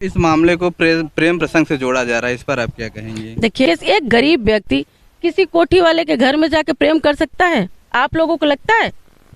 इस मामले को प्रेम प्रसंग से जोड़ा जा रहा है, इस पर आप क्या कहेंगे? देखिए, एक गरीब व्यक्ति किसी कोठी वाले के घर में जाके प्रेम कर सकता है? आप लोगों को लगता है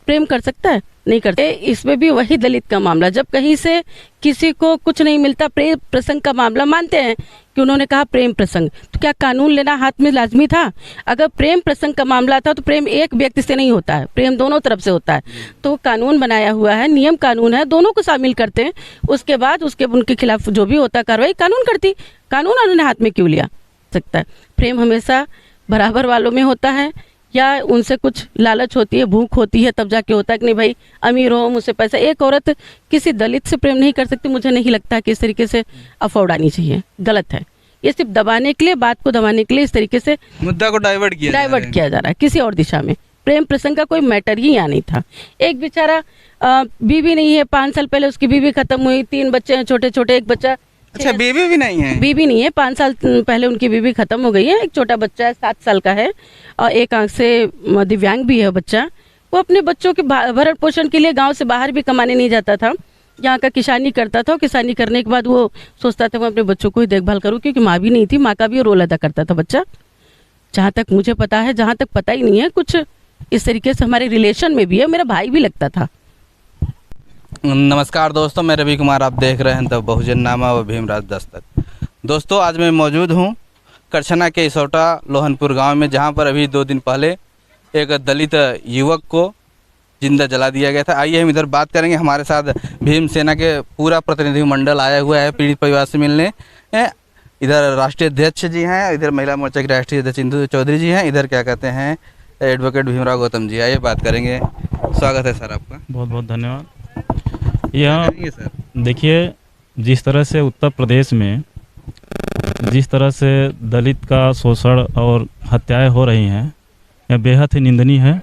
प्रेम कर सकता है? नहीं करते। इसमें भी वही दलित का मामला, जब कहीं से किसी को कुछ नहीं मिलता, प्रेम प्रसंग का मामला मानते हैं कि उन्होंने कहा प्रेम प्रसंग, तो क्या कानून लेना हाथ में लाजमी था? अगर प्रेम प्रसंग का मामला था तो प्रेम एक व्यक्ति से नहीं होता है, प्रेम दोनों तरफ से होता है। तो कानून बनाया हुआ है, नियम कानून है, दोनों को शामिल करते हैं। उसके बाद उनके खिलाफ जो भी होता है कार्रवाई कानून करती। कानून उन्होंने हाथ में क्यों लिया सकता है? प्रेम हमेशा बराबर वालों में होता है, या उनसे कुछ लालच होती है, भूख होती है, तब जाके होता है कि नहीं भाई अमीर हो मुझसे पैसा। एक औरत किसी दलित से प्रेम नहीं कर सकती। मुझे नहीं लगता कि इस तरीके से अफवाह उड़ानी चाहिए, गलत है। ये सिर्फ दबाने के लिए, बात को दबाने के लिए इस तरीके से मुद्दा को डाइवर्ट किया जा रहा है किसी और दिशा में। प्रेम प्रसंग का कोई मैटर ही यहाँ नहीं था। एक बेचारा बीवी नहीं है, 5 साल पहले उसकी बीवी खत्म हुई, 3 बच्चे हैं छोटे छोटे, एक बच्चा। अच्छा, बीवी भी नहीं है? बीवी नहीं है, 5 साल पहले उनकी बीवी खत्म हो गई है। एक छोटा बच्चा है, 7 साल का है, और एक आंख से दिव्यांग भी है बच्चा। वो अपने बच्चों के भरण पोषण के लिए गांव से बाहर भी कमाने नहीं जाता था, यहाँ का किसानी करता था। किसानी करने के बाद वो सोचता था मैं अपने बच्चों को ही देखभाल करूँ, क्योंकि माँ भी नहीं थी, माँ का भी रोल अदा करता था बच्चा। जहाँ तक मुझे पता है, जहाँ तक पता ही नहीं है, कुछ इस तरीके से हमारे रिलेशन में भी है, मेरा भाई भी लगता था। नमस्कार दोस्तों, मैं रवि कुमार, आप देख रहे हैं द बहुजन नामा व भीमराज दस्तक। दोस्तों, आज मैं मौजूद हूँ करछना के इसौटा लोहनपुर गांव में, जहां पर अभी 2 दिन पहले एक दलित युवक को जिंदा जला दिया गया था। आइए हम इधर बात करेंगे। हमारे साथ भीम सेना के पूरा प्रतिनिधिमंडल आया हुआ है पीड़ित परिवार से मिलने। इधर राष्ट्रीय अध्यक्ष जी हैं, इधर महिला मोर्चा के राष्ट्रीय अध्यक्ष इंदु चौधरी जी हैं, इधर क्या कहते हैं एडवोकेट भीमराव गौतम जी। आइए बात करेंगे। स्वागत है सर आपका। बहुत बहुत धन्यवाद। यह सर देखिए, जिस तरह से उत्तर प्रदेश में जिस तरह से दलित का शोषण और हत्याएं हो रही हैं, यह बेहद ही निंदनीय है।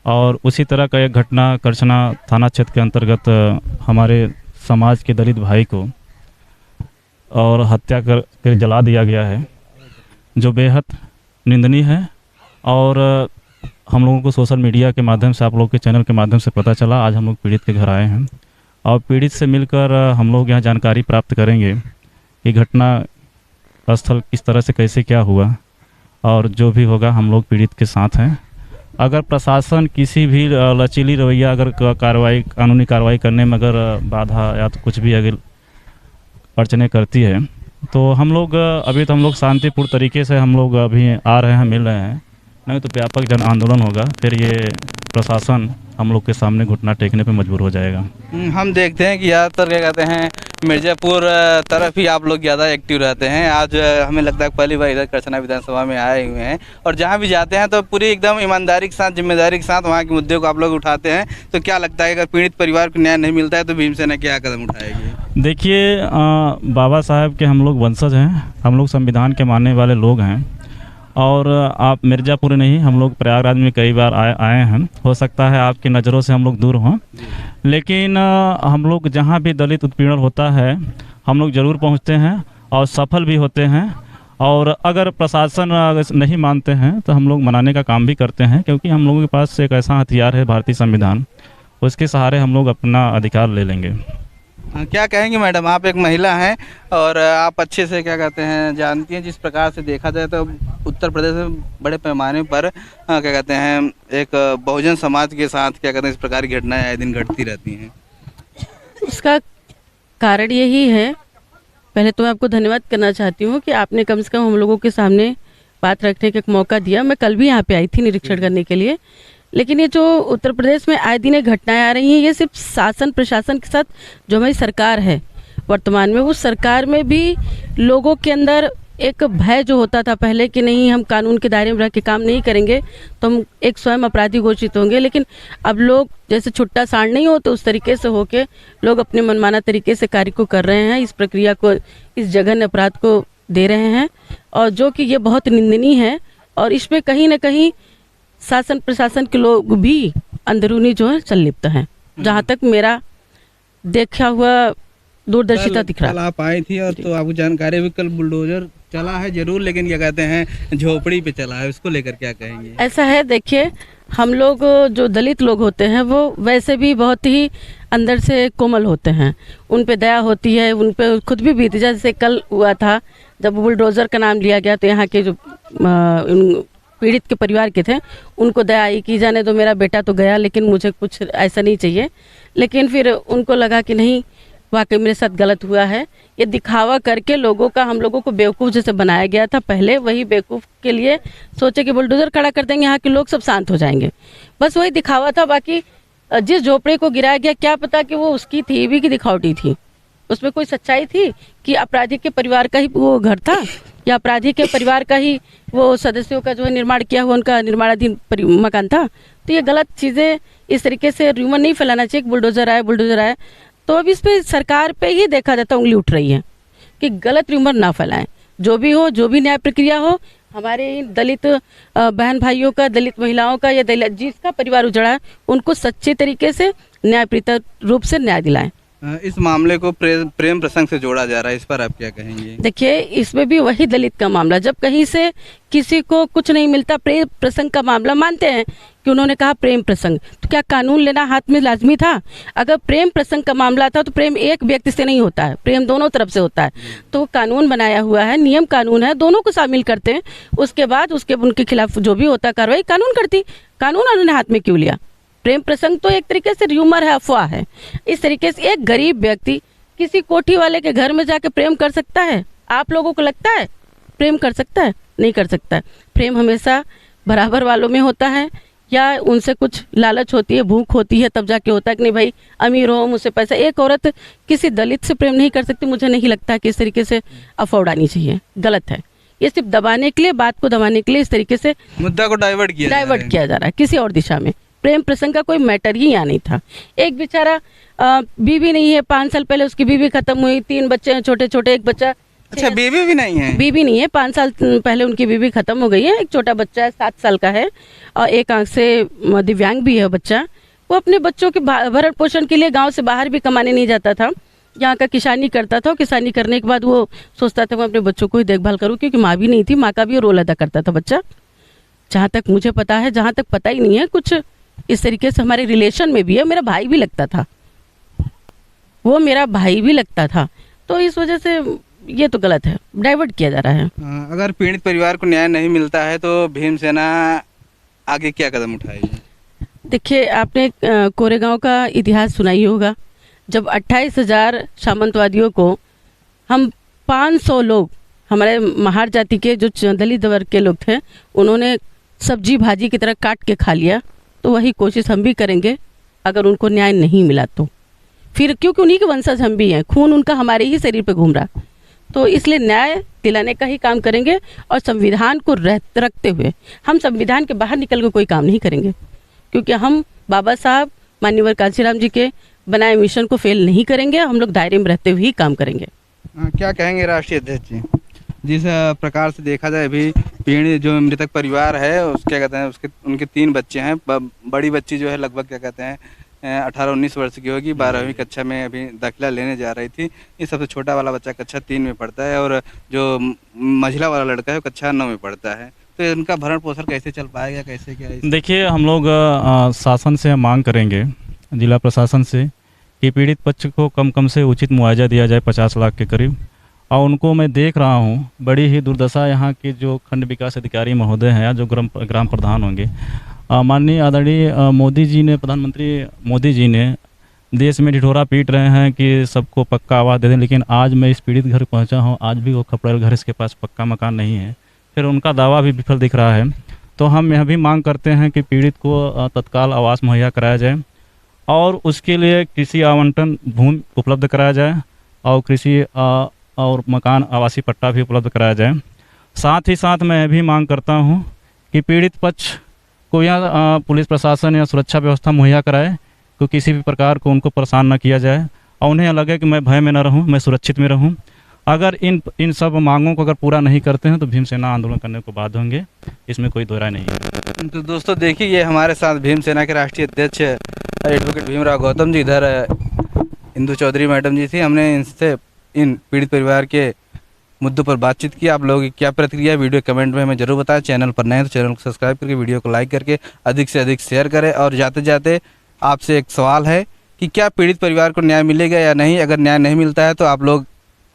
और उसी तरह का एक घटना करछना थाना क्षेत्र के अंतर्गत हमारे समाज के दलित भाई को और हत्या कर जला दिया गया है, जो बेहद निंदनीय है। और हम लोगों को सोशल मीडिया के माध्यम से, आप लोग के चैनल के माध्यम से पता चला। आज हम लोग पीड़ित के घर आए हैं और पीड़ित से मिलकर हम लोग यहाँ जानकारी प्राप्त करेंगे कि घटना स्थल किस तरह से कैसे क्या हुआ, और जो भी होगा हम लोग पीड़ित के साथ हैं। अगर प्रशासन किसी भी लचीली रवैया, अगर कार्रवाई, कानूनी कार्रवाई करने में अगर बाधा या तो कुछ भी अगर अड़चने करती है, तो हम लोग अभी तो हम लोग शांतिपूर्ण तरीके से हम लोग अभी आ रहे हैं, मिल रहे हैं। नहीं तो व्यापक जन आंदोलन होगा, फिर ये प्रशासन हम लोग के सामने घुटना टेकने पे मजबूर हो जाएगा। हम देखते हैं कि ज़्यादातर क्या कहते हैं मिर्ज़ापुर तरफ ही आप लोग ज़्यादा एक्टिव रहते हैं। आज हमें लगता है पहली बार इधर करछना विधानसभा में आए हुए हैं, और जहाँ भी जाते हैं तो पूरी एकदम ईमानदारी के साथ, जिम्मेदारी के साथ वहाँ के मुद्दे को आप लोग उठाते हैं। तो क्या लगता है अगर पीड़ित परिवार को न्याय नहीं मिलता है तो भीम सेना क्या कदम उठाएगी? देखिए, बाबा साहब के हम लोग वंशज हैं, हम लोग संविधान के मानने वाले लोग हैं। और आप मिर्ज़ापुर नहीं, हम लोग प्रयागराज में कई बार आए हैं। हो सकता है आपकी नज़रों से हम लोग दूर हों, लेकिन हम लोग जहाँ भी दलित उत्पीड़न होता है हम लोग ज़रूर पहुँचते हैं और सफल भी होते हैं। और अगर प्रशासन नहीं मानते हैं तो हम लोग मनाने का काम भी करते हैं, क्योंकि हम लोगों के पास एक ऐसा हथियार है भारतीय संविधान, उसके सहारे हम लोग अपना अधिकार ले लेंगे। क्या कहेंगे मैडम, आप एक महिला हैं और आप अच्छे से क्या कहते हैं जानती हैं, जिस प्रकार से देखा जाए तो उत्तर प्रदेश में बड़े पैमाने पर क्या कहते हैं एक बहुजन समाज के साथ क्या कहते हैं इस प्रकार की घटनाएं आए दिन घटती रहती हैं। उसका कारण यही है, पहले तो मैं आपको धन्यवाद करना चाहती हूँ कि आपने कम से कम हम लोगों के सामने बात रखने का एक मौका दिया। मैं कल भी यहाँ पे आई थी निरीक्षण करने के लिए, लेकिन ये जो उत्तर प्रदेश में आए दिन घटनाएं आ रही हैं, ये सिर्फ शासन प्रशासन के साथ जो हमारी सरकार है वर्तमान में, उस सरकार में भी लोगों के अंदर एक भय जो होता था पहले कि नहीं हम कानून के दायरे में रह के काम नहीं करेंगे तो हम एक स्वयं अपराधी घोषित होंगे। लेकिन अब लोग जैसे छुट्टा सांड नहीं हो तो उस तरीके से होके लोग अपने मनमाना तरीके से कार्य को कर रहे हैं, इस प्रक्रिया को, इस जघन्य अपराध को दे रहे हैं, और जो कि ये बहुत निंदनीय है। और इसमें कहीं ना कहीं शासन प्रशासन के लोग भी अंदरूनी जो है संलिप्त हैं, जहाँ तक मेरा देखा हुआ दूरदर्शिता दिख रहा है। कल आप आई थी और तो आपको जानकारी भी, कल बुलडोजर चला है जरूर, लेकिन क्या कहते हैं झोपड़ी पे चला है, उसको लेकर क्या कहेंगे? ऐसा है, देखिए हम लोग जो दलित लोग होते हैं वो वैसे भी बहुत ही अंदर से कोमल होते हैं, उन पे दया होती है, उन पे खुद भी बीती। जैसे कल हुआ था जब बुलडोज़र का नाम लिया गया तो यहाँ के जो पीड़ित के परिवार के थे उनको दया आई कि जाने दो, मेरा बेटा तो गया लेकिन मुझे कुछ ऐसा नहीं चाहिए। लेकिन फिर उनको लगा कि नहीं, वाकई मेरे साथ गलत हुआ है। ये दिखावा करके लोगों का, हम लोगों को बेवकूफ़ जैसे बनाया गया था पहले, वही बेवकूफ़ के लिए सोचे कि बुलडोज़र खड़ा कर देंगे, यहाँ के लोग सब शांत हो जाएंगे। बस वही दिखावा था। बाकी जिस झोपड़ी को गिराया गया क्या पता कि वो उसकी थी भी कि दिखावटी थी, उसमें कोई सच्चाई थी कि अपराधी के परिवार का ही वो घर था या अपराधी के परिवार का ही वो सदस्यों का जो है निर्माण किया हुआ उनका निर्माणाधीन मकान था। तो ये गलत चीज़ें, इस तरीके से र्यूमर नहीं फैलाना चाहिए कि बुलडोज़र आए। तो अब इस पे सरकार पे ही देखा जाता उंगली उठ रही है कि गलत र्यूमर ना फैलाएं। जो भी हो, जो भी न्याय प्रक्रिया हो, हमारे इन दलित बहन भाइयों का, दलित महिलाओं का या दलित जिसका परिवार उजड़ा है, उनको सच्चे तरीके से न्यायप्रीत रूप से न्याय दिलाएं। इस मामले को प्रेम प्रसंग से जोड़ा जा रहा है, इस पर आप क्या कहेंगे? देखिए, इसमें भी वही दलित का मामला, जब कहीं से किसी को कुछ नहीं मिलता, प्रेम प्रसंग का मामला मानते हैं कि उन्होंने कहा प्रेम प्रसंग, तो क्या कानून लेना हाथ में लाजमी था? अगर प्रेम प्रसंग का मामला था तो प्रेम एक व्यक्ति से नहीं होता है, प्रेम दोनों तरफ से होता है। तो कानून बनाया हुआ है, नियम कानून है, दोनों को शामिल करते हैं। उसके बाद उनके खिलाफ जो भी होता कार्रवाई कानून करती, कानून उन्होंने हाथ में क्यों लिया? प्रेम प्रसंग तो एक तरीके से र्यूमर है, अफवाह है। इस तरीके से एक गरीब व्यक्ति किसी कोठी वाले के घर में जाके प्रेम कर सकता है? आप लोगों को लगता है प्रेम कर सकता है? नहीं कर सकता है। प्रेम हमेशा बराबर वालों में होता है, या उनसे कुछ लालच होती है, भूख होती है, तब जाके होता है कि नहीं भाई अमीर हो, मुझसे पैसा। एक औरत किसी दलित से प्रेम नहीं कर सकती। मुझे नहीं लगता कि इस तरीके से अफवाह उड़ानी चाहिए, गलत है। ये सिर्फ दबाने के लिए, बात को दबाने के लिए इस तरीके से मुद्दा को डाइवर्ट किया जा रहा है किसी और दिशा में। प्रेम प्रसंग का कोई मैटर ही यहाँ नहीं था। एक बेचारा बीवी नहीं है, 5 साल पहले उसकी बीवी खत्म हुई, 3 बच्चे हैं छोटे छोटे, एक बच्चा। अच्छा, बीवी भी नहीं है? बीवी नहीं है, 5 साल पहले उनकी बीवी खत्म हो गई है। एक छोटा बच्चा है, 7 साल का है, और एक आंख से दिव्यांग भी है बच्चा। वो अपने बच्चों के भरण पोषण के लिए गाँव से बाहर भी कमाने नहीं जाता था, यहाँ का किसानी करता था। किसानी करने के बाद वो सोचता था मैं अपने बच्चों को ही देखभाल करूँ, क्योंकि माँ भी नहीं थी, माँ का भी रोल अदा करता था बच्चा। जहाँ तक मुझे पता है, जहाँ तक पता ही नहीं है, कुछ इस तरीके से हमारे रिलेशन में भी है। मेरा भाई भी लगता था, वो मेरा भाई भी लगता था। तो इस वजह से ये तो गलत है, डाइवर्ट किया जा रहा है। अगर पीड़ित परिवार को न्याय नहीं मिलता है तो भीम सेना आगे क्या कदम उठाएगी? देखिए, आपने कोरेगांव का इतिहास सुना ही होगा। जब 28,000 सामंतवादियों को हम 500 लोग, हमारे महार जाति के जो दलित वर्ग के लोग थे, उन्होंने सब्जी भाजी की तरह काट के खा लिया। तो वही कोशिश हम भी करेंगे अगर उनको न्याय नहीं मिला तो। फिर क्योंकि उन्हीं के वंशज हम भी हैं, खून उनका हमारे ही शरीर पे घूम रहा, तो इसलिए न्याय दिलाने का ही काम करेंगे। और संविधान को रखते हुए हम संविधान के बाहर निकल के कोई काम नहीं करेंगे, क्योंकि हम बाबा साहब माननीय कांशीराम जी के बनाए मिशन को फेल नहीं करेंगे। हम लोग दायरे में रहते हुए ही काम करेंगे। क्या कहेंगे राष्ट्रीय अध्यक्ष जी? जिस प्रकार से देखा जाए, अभी पीड़ित जो मृतक परिवार है उसके कहते हैं, उनके 3 बच्चे हैं। बड़ी बच्ची जो है लगभग क्या कहते हैं 18-19 वर्ष की होगी, 12वीं कक्षा में अभी दाखिला लेने जा रही थी। ये सबसे छोटा वाला बच्चा कक्षा 3 में पढ़ता है, और जो मझिला वाला लड़का है वो कक्षा 9 में पढ़ता है। तो इनका भरण पोषण कैसे चल पाएगा, कैसे क्या? देखिए, हम लोग शासन से मांग करेंगे, जिला प्रशासन से, कि पीड़ित पक्ष को कम से उचित मुआवजा दिया जाए 50 लाख के करीब। और उनको मैं देख रहा हूँ, बड़ी ही दुर्दशा यहाँ के जो खंड विकास अधिकारी महोदय हैं या जो ग्राम प्रधान होंगे, माननीय आदरणीय मोदी जी ने, प्रधानमंत्री मोदी जी ने देश में ढिढोरा पीट रहे हैं कि सबको पक्का आवास दे दें। लेकिन आज मैं इस पीड़ित घर पहुँचा हूँ, आज भी वो खपड़ेल घर, इसके पास पक्का मकान नहीं है। फिर उनका दावा भी विफल दिख रहा है। तो हम यह भी मांग करते हैं कि पीड़ित को तत्काल आवास मुहैया कराया जाए, और उसके लिए कृषि आवंटन भूमि उपलब्ध कराया जाए, और कृषि और मकान आवासीय पट्टा भी उपलब्ध कराया जाए। साथ ही साथ मैं यह भी मांग करता हूं कि पीड़ित पक्ष को या पुलिस प्रशासन या सुरक्षा व्यवस्था मुहैया कराए, कि किसी भी प्रकार को उनको परेशान न किया जाए, और उन्हें लगे कि मैं भय में न रहूं, मैं सुरक्षित में रहूं। अगर इन सब मांगों को अगर पूरा नहीं करते हैं तो भीम सेना आंदोलन करने को बाध्य होंगे, इसमें कोई दो राय नहीं है। तो दोस्तों देखिए, ये हमारे साथ भीम सेना के राष्ट्रीय अध्यक्ष एडवोकेट भीमराव गौतम जी, इधर इंदु चौधरी मैडम जी थी। हमने इनसे इन पीड़ित परिवार के मुद्दों पर बातचीत की। आप लोगों की क्या प्रतिक्रिया है वीडियो कमेंट में हमें जरूर बताएं। चैनल पर नए हैं तो चैनल को सब्सक्राइब करके वीडियो को लाइक करके अधिक से अधिक शेयर करें। और जाते जाते आपसे एक सवाल है कि क्या पीड़ित परिवार को न्याय मिलेगा या नहीं? अगर न्याय नहीं मिलता है तो आप लोग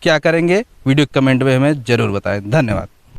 क्या करेंगे? वीडियो कमेंट में हमें ज़रूर बताएं। धन्यवाद।